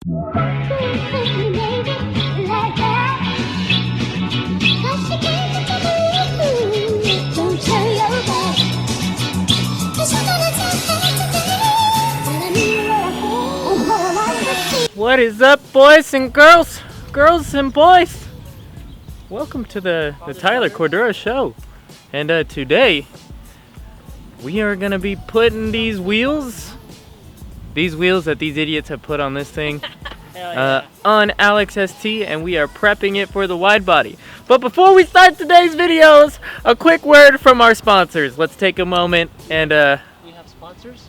What is up, boys and girls and boys? Welcome to the Tyler Cordura show. And today we are gonna be putting these wheels that these idiots have put on this thing on Alex ST, and we are prepping it for the wide body. But before we start today's videos, a quick word from our sponsors. Let's take a moment and we have sponsors?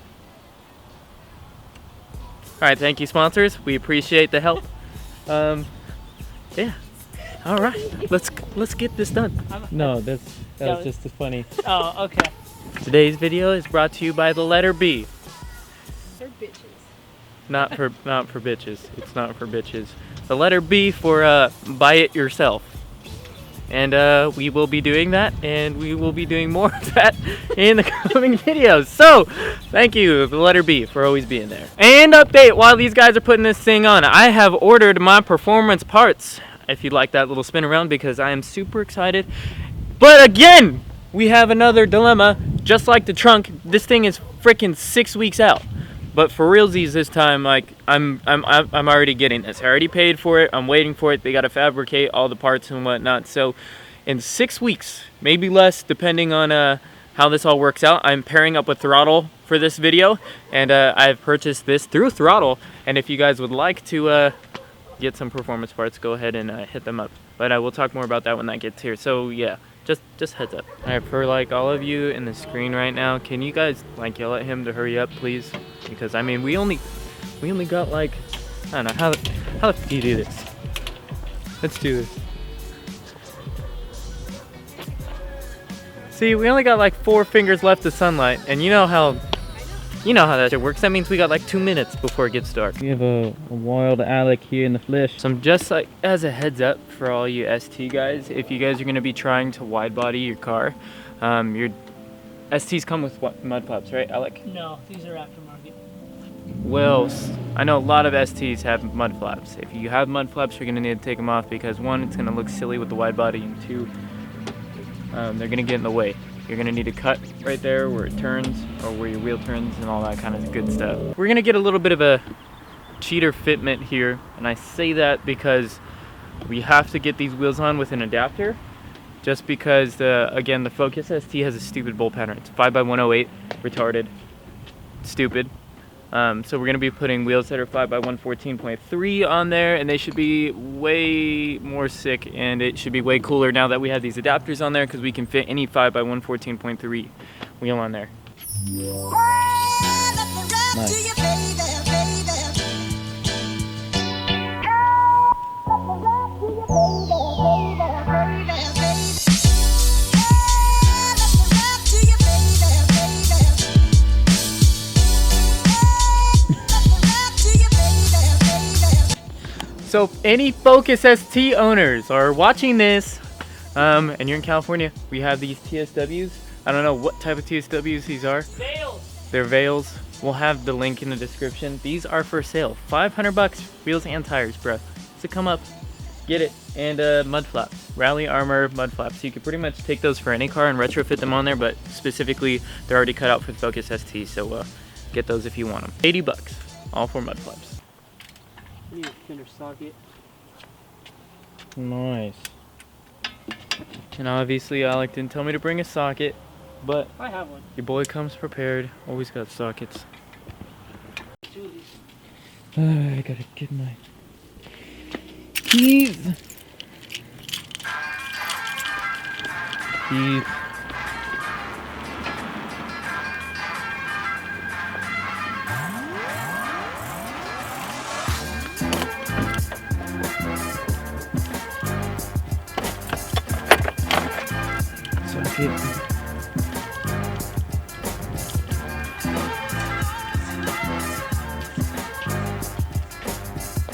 Alright, thank you, sponsors. We appreciate the help. Yeah. Alright, let's get this done. No, that was just funny. Oh, okay. Today's video is brought to you by the letter B. They're bitches. Not for bitches. It's not for bitches. The letter B for buy it yourself. And we will be doing that, and we will be doing more of that in the coming videos. So, thank you, the letter B, for always being there. And update, while these guys are putting this thing on, I have ordered my performance parts, if you'd like that little spin around, because I am super excited. But again, we have another dilemma. Just like the trunk, this thing is freaking 6 weeks out. But for realsies this time, like I'm already getting this. I already paid for it. I'm waiting for it. They got to fabricate all the parts and whatnot. So in 6 weeks, maybe less, depending on how this all works out, I'm pairing up with Throttle for this video, and I've purchased this through Throttle. And if you guys would like to get some performance parts, go ahead and hit them up. But I will talk more about that when that gets here. So yeah. Just heads up. Alright, for like all of you in the screen right now, can you guys like yell at him to hurry up, please? Because I mean, we only got like, I don't know, how the f do you do this? Let's do this. See, we only got like 4 fingers left of sunlight, and you know how that shit works. That means we got like 2 minutes before it gets dark. We have a wild Alec here in the flesh. So I'm just like, as a heads up for all you ST guys, if you guys are gonna be trying to wide body your car, your STs come with what, mud flaps, right, Alec? No, these are aftermarket. Well, I know a lot of STs have mud flaps. If you have mud flaps, you're gonna need to take them off because 1, it's gonna look silly with the wide body, and 2, they're gonna get in the way. You're gonna need to cut right there where it turns, or where your wheel turns, and all that kind of good stuff. We're gonna get a little bit of a cheater fitment here, and I say that because we have to get these wheels on with an adapter, just because again, the Focus ST has a stupid bolt pattern. It's 5x108, retarded, stupid. So we're gonna be putting wheels that are 5x114.3 on there, and they should be way more sick, and it should be way cooler now that we have these adapters on there, because we can fit any 5x114.3 wheel on there. Nice. So if any Focus ST owners are watching this, and you're in California, we have these TSWs. I don't know what type of TSWs these are. Veils. They're Veils. We'll have the link in the description. These are for sale. $500, wheels and tires, bro. So come up, get it. And mud flaps, Rally Armor mud flaps. You can pretty much take those for any car and retrofit them on there, but specifically they're already cut out for the Focus ST, so get those if you want them. $80, all for mud flaps. I need a thinner socket. Nice. And obviously Alec didn't tell me to bring a socket, but I have one. Your boy comes prepared. Always got sockets. I gotta get my keys. Keys.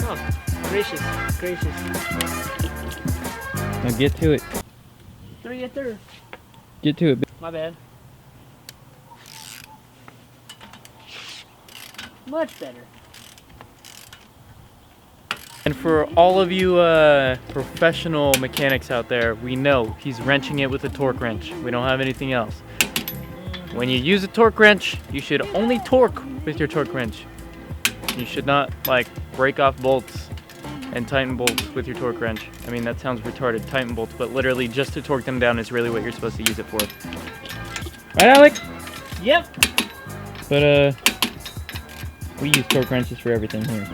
Oh, gracious, gracious. Now get to it. 3 at 3. Get to it. My bad. Much better. And for all of you professional mechanics out there, we know he's wrenching it with a torque wrench. We don't have anything else. When you use a torque wrench, you should only torque with your torque wrench. You should not like break off bolts and tighten bolts with your torque wrench. I mean, that sounds retarded, tighten bolts, but literally just to torque them down is really what you're supposed to use it for. Right, Alec? Yep. But we use torque wrenches for everything here.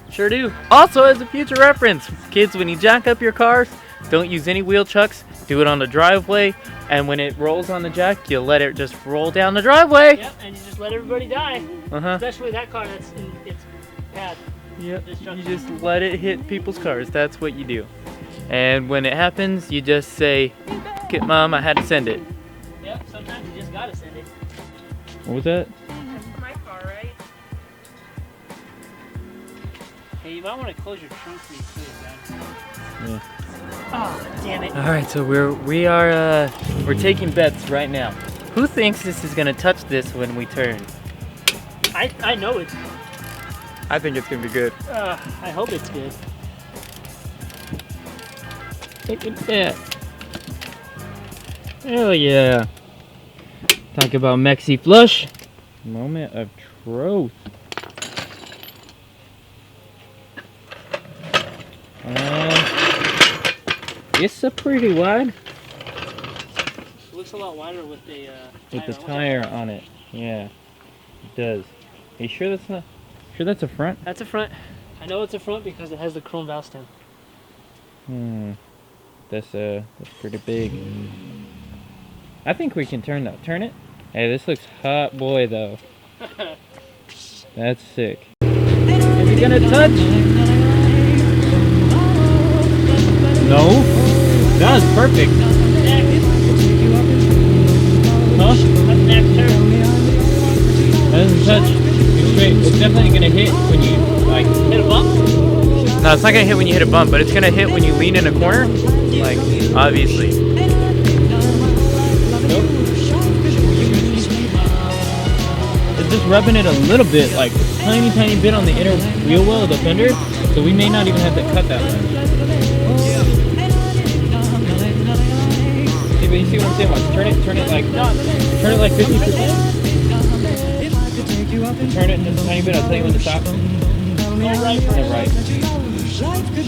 Sure do. Also, as a future reference, kids, when you jack up your cars, don't use any wheel chucks. Do it on the driveway, and when it rolls on the jack, you let it just roll down the driveway. Yep, and you just let everybody die. Uh-huh. Especially that car that's in its path. Yep, you just let it hit people's cars. That's what you do. And when it happens, you just say, "Get Mom, I had to send it." Yep, sometimes you just gotta send it. What was that? That's for my car, right? Hey, you might want to close your trunk so you put it down. Yeah. Oh, damn it. All right, so we're taking bets right now. Who thinks this is gonna touch this when we turn? I know it. I think it's gonna be good. I hope it's good. Look at that. Hell yeah. Talk about Mexi Flush. Moment of truth. It's a pretty wide. It looks a lot wider with the Tire on it. Yeah, it does. Are you sure that's not? Sure that's a front? That's a front. I know it's a front because it has the chrome valve stem. That's pretty big. I think we can turn that. Turn it. Hey, this looks hot, boy, though. That's sick. Is it gonna touch? No. That was perfect. Next. Huh? That's next turn. That doesn't touch. It's straight. It's definitely gonna hit when you like Hit a bump? No, it's not gonna hit when you hit a bump, but it's gonna hit when you lean in a corner. Like, obviously. Nope. It's just rubbing it a little bit, like tiny bit on the inner wheel well of the fender, so we may not even have to cut that much. See, but you see what I'm saying? Watch, turn it like 50%. Turn it just a tiny bit. I'll tell you when to stop. Go right first. Yeah, right.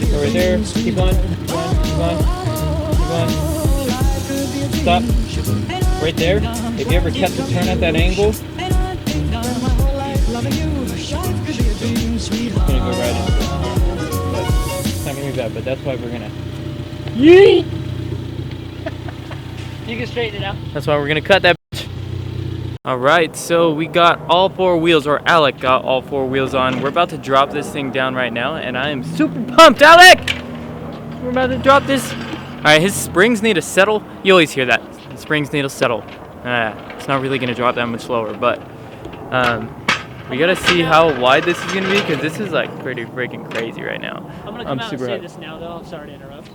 Go right there. Keep on. Keep on. Keep on. Keep on. Stop. Right there. If you ever catch a turn at that angle, it's gonna go right into it. It's not gonna be bad, but that's why we're gonna. Yeet! You can straighten it out. That's why we're gonna cut that bitch. Alright, so we got all four wheels, or Alec got all four wheels on. We're about to drop this thing down right now, and I am super pumped, Alec! We're about to drop this. Alright, his springs need to settle. You always hear that. The springs need to settle. It's not really gonna drop that much slower, but we gotta see how wide this is gonna be, because this is like pretty freaking crazy right now. I'm gonna come out and super say hyped. this now, though. I'm sorry to interrupt.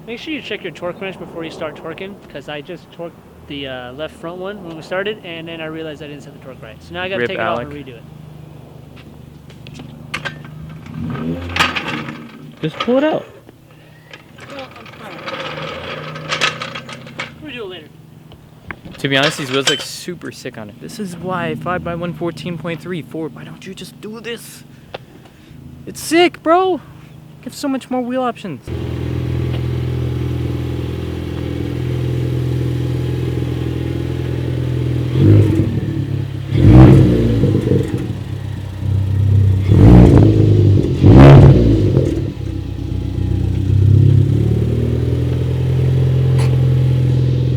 Make sure you check your torque wrench before you start torquing, because I just torqued the left front one when we started, and then I realized I didn't set the torque right. So now I gotta Rip take Alec. it off and redo it. Just pull it out. Well, I'm fine. We'll do it later. To be honest, these wheels look super sick on it. This is why 5x114.3 Ford. Why don't you just do this? It's sick, bro. You have so much more wheel options.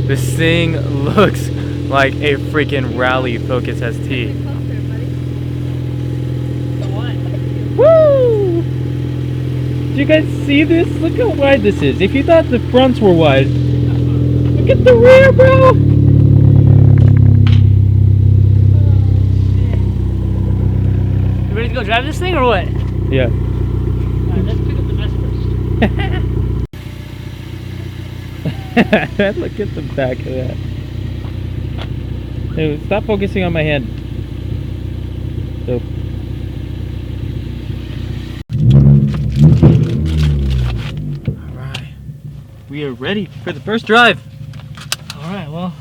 This thing looks like a freaking rally Focus ST. What? Woo! Did you guys see this? Look how wide this is. If you thought the fronts were wide, look at the rear, bro! You ready to go drive this thing or what? Yeah. Alright, let's pick up the mess first. Look at the back of that. Hey, stop focusing on my hand. So, We are ready for the first drive. All right, well.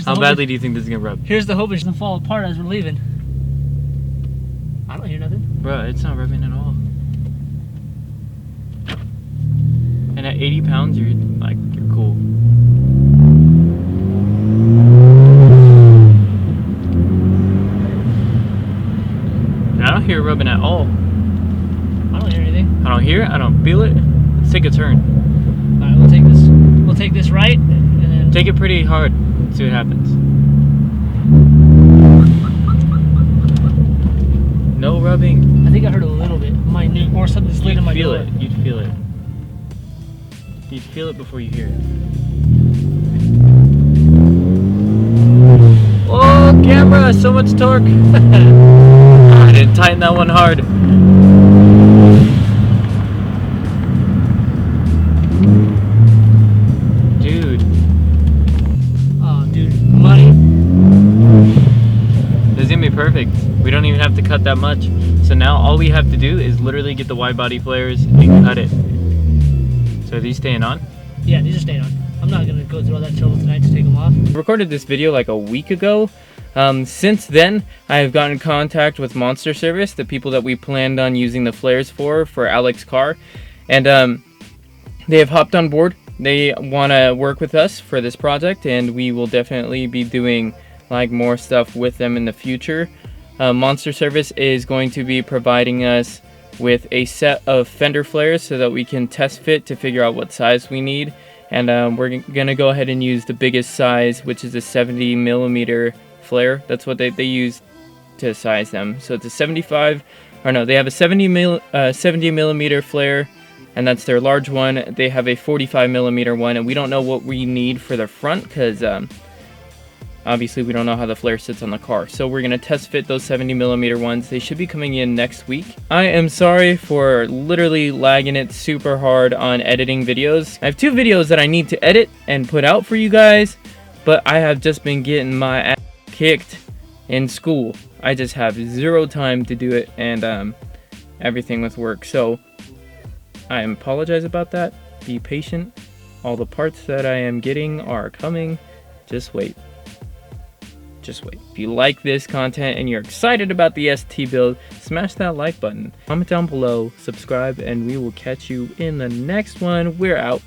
How badly do you think this is gonna rub? Here's the hope it doesn't fall apart as we're leaving. I don't hear nothing. Bro, it's not rubbing at all. And at 80 pounds, you're cool. And I don't hear it rubbing at all. I don't hear anything. I don't hear it. I don't feel it. Let's take a turn. All right, we'll take this. We'll take this right, and then Take it pretty hard. See what happens. No rubbing. I think I heard a little bit. Minute, or something slid in my Feel door. it. You'd feel it. You'd feel it before you hear it. Oh, camera! So much torque. I didn't tighten that one hard. Dude. Oh, dude, money. This is gonna be perfect. We don't even have to cut that much. So now all we have to do is literally get the wide body flares and cut it. So are these staying on? Yeah, these are staying on. I'm not gonna go through all that trouble tonight to take them off. I recorded this video like a week ago. Since then, I have gotten in contact with Monster Service, the people that we planned on using the flares for Alex's car. And they have hopped on board. They want to work with us for this project, and we will definitely be doing like more stuff with them in the future. Monster Service is going to be providing us with a set of fender flares so that we can test fit to figure out what size we need. And we're going to go ahead and use the biggest size, which is a 70 millimeter flare. That's what they use to size them. So it's a 75, or no, they have a 70 millimeter flare, and that's their large one. They have a 45 millimeter one, and we don't know what we need for the front because obviously we don't know how the flare sits on the car. So we're gonna test fit those 70 millimeter ones. They should be coming in next week. I am sorry for literally lagging it super hard on editing videos. I have 2 videos that I need to edit and put out for you guys, but I have just been getting my ass kicked in school. I just have 0 time to do it, and everything with work. So I apologize about that. Be patient. All the parts that I am getting are coming. Just wait. Just wait. If you like this content and you're excited about the ST build, smash that like button. Comment down below, subscribe, and we will catch you in the next one. We're out.